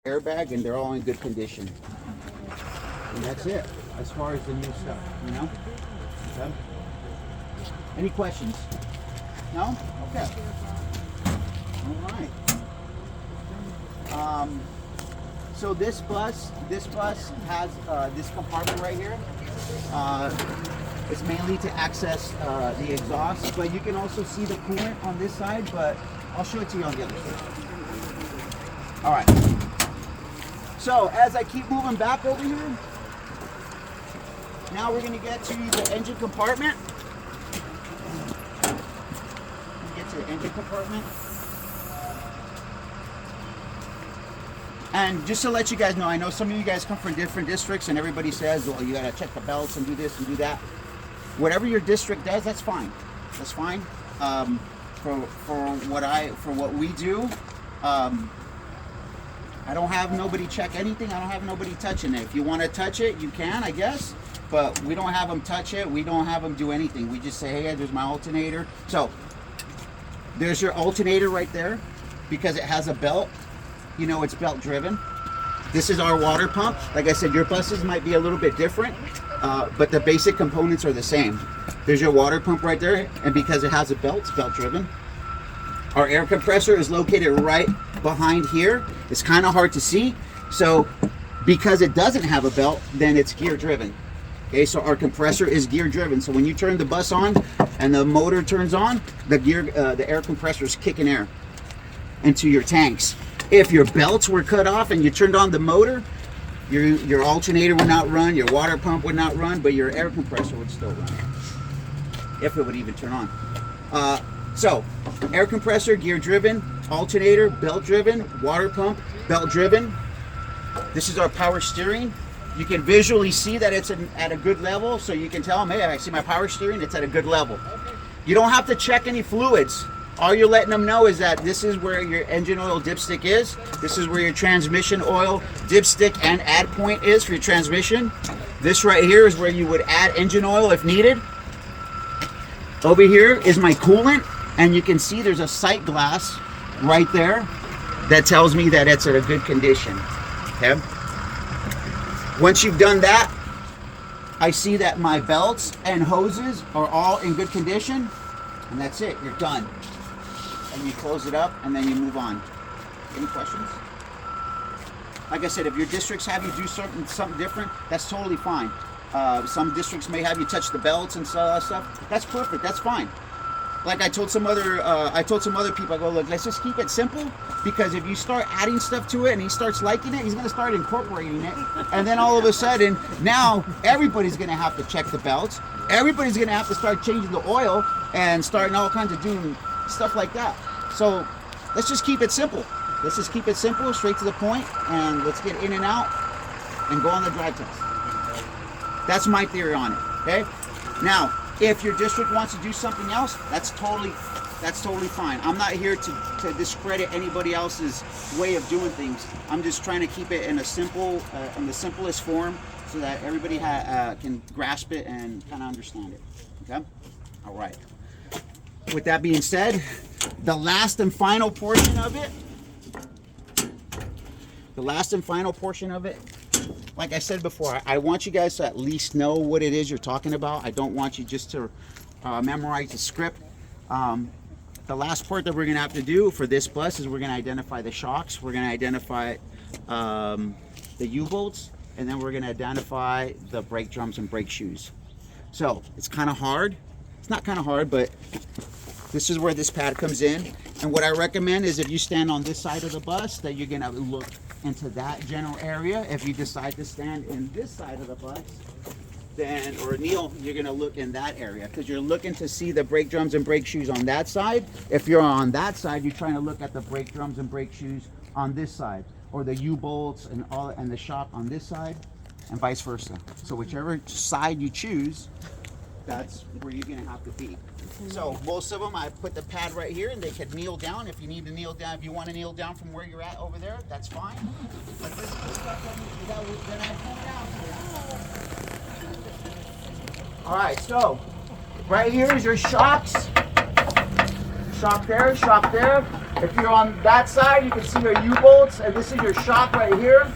airbag, and they're all in good condition. And that's it as far as the new stuff, you know? Okay. Any questions? No? Okay. All right. So this bus has this compartment right here. It's mainly to access the exhaust, but you can also see the coolant on this side, but I'll show it to you on the other side. All right. So as I keep moving back over here, now we're going to get to the engine compartment. Get to the engine compartment. And just to let you guys know, I know some of you guys come from different districts and everybody says, well, you got to check the belts and do this and do that. Whatever your district does, that's fine. That's fine. For what we do, I don't have nobody check anything. I don't have nobody touching it. If you want to touch it, you can, I guess. But we don't have them touch it. We don't have them do anything. We just say, hey, there's my alternator. So there's your alternator right there because it has a belt. You know it's belt driven. This is our water pump. Like I said, your buses might be a little bit different, but the basic components are the same. There's your water pump right there, and because it has a belt, it's belt driven. Our air compressor is located right behind here. It's kind of hard to see. So because it doesn't have a belt, then it's gear driven. Okay, so our compressor is gear driven. So when you turn the bus on and the motor turns on, the air compressor is kicking air into your tanks. If your belts were cut off and you turned on the motor, your alternator would not run, your water pump would not run, but your air compressor would still run, if it would even turn on. So, air compressor, gear driven, alternator, belt driven, water pump, belt driven. This is our power steering. You can visually see that it's at a good level, so you can tell them, hey, I see my power steering, it's at a good level. You don't have to check any fluids. All you're letting them know is that this is where your engine oil dipstick is. This is where your transmission oil dipstick and add point is for your transmission. This right here is where you would add engine oil if needed. Over here is my coolant, and you can see there's a sight glass right there that tells me that it's at a good condition. Okay. Once you've done that, I see that my belts and hoses are all in good condition, and that's it. You're done. And you close it up, and then you move on. Any questions? Like I said, if your districts have you do something different, that's totally fine. Some districts may have you touch the belts and stuff. That's perfect. That's fine. Like I told some other people, I go, look, let's just keep it simple, because if you start adding stuff to it and he starts liking it, he's going to start incorporating it, and then all of a sudden, now everybody's going to have to check the belts. Everybody's going to have to start changing the oil and starting all kinds of doing stuff like that. So let's just keep it simple. Let's just keep it simple, straight to the point, and let's get in and out and go on the drive test. That's my theory on it. Okay. Now, if your district wants to do something else, that's totally fine. I'm not here to discredit anybody else's way of doing things. I'm just trying to keep it in a simple, in the simplest form, so that everybody can grasp it and kind of understand it. Okay. All right. With that being said, the last and final portion of it, like I said before, I want you guys to at least know what it is you're talking about. I don't want you just to memorize the script. The last part that we're going to have to do for this bus is we're going to identify the shocks, we're going to identify the U-bolts, and then we're going to identify the brake drums and brake shoes. So it's kind of hard. It's not kind of hard, but this is where this pad comes in. And what I recommend is if you stand on this side of the bus, that you're going to look into that general area. If you decide to stand in this side of the bus, then, or kneel, you're going to look in that area, because you're looking to see the brake drums and brake shoes on that side. If you're on that side, you're trying to look at the brake drums and brake shoes on this side, or the U-bolts and the shock on this side, and vice versa. So whichever side you choose, that's where you're going to have to be. So most of them, I put the pad right here, and they can kneel down. If you need to kneel down, if you want to kneel down from where you're at over there, that's fine. But this is the stuff that I pulled down. All right, so right here is your shocks. Shock there, shock there. If you're on that side, you can see your U-bolts, and this is your shock right here.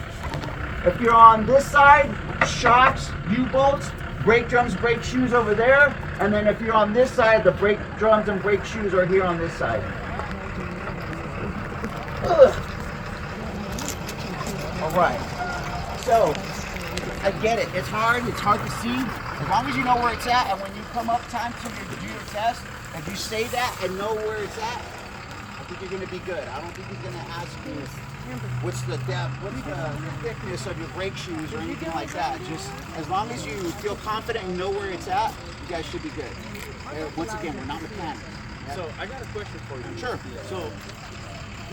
If you're on this side, shocks, U-bolts, brake drums, brake shoes over there. And then if you're on this side, the brake drums and brake shoes are here on this side. Ugh. All right. So, I get it. It's hard to see. As long as you know where it's at, and when you come up time to do your test, if you say that and know where it's at, I think you're going to be good. I don't think he's going to ask you what's the depth, what's the thickness of your brake shoes or anything like that. Just as long as you feel confident and know where it's at, you guys should be good. Once again, we're not mechanics. So I got a question for you. Sure. So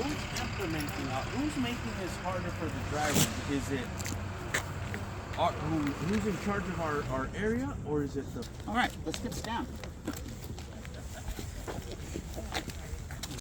who's implementing who's making this harder for the driver? Is it who's in charge of our area, or is it the... All right, let's get this down.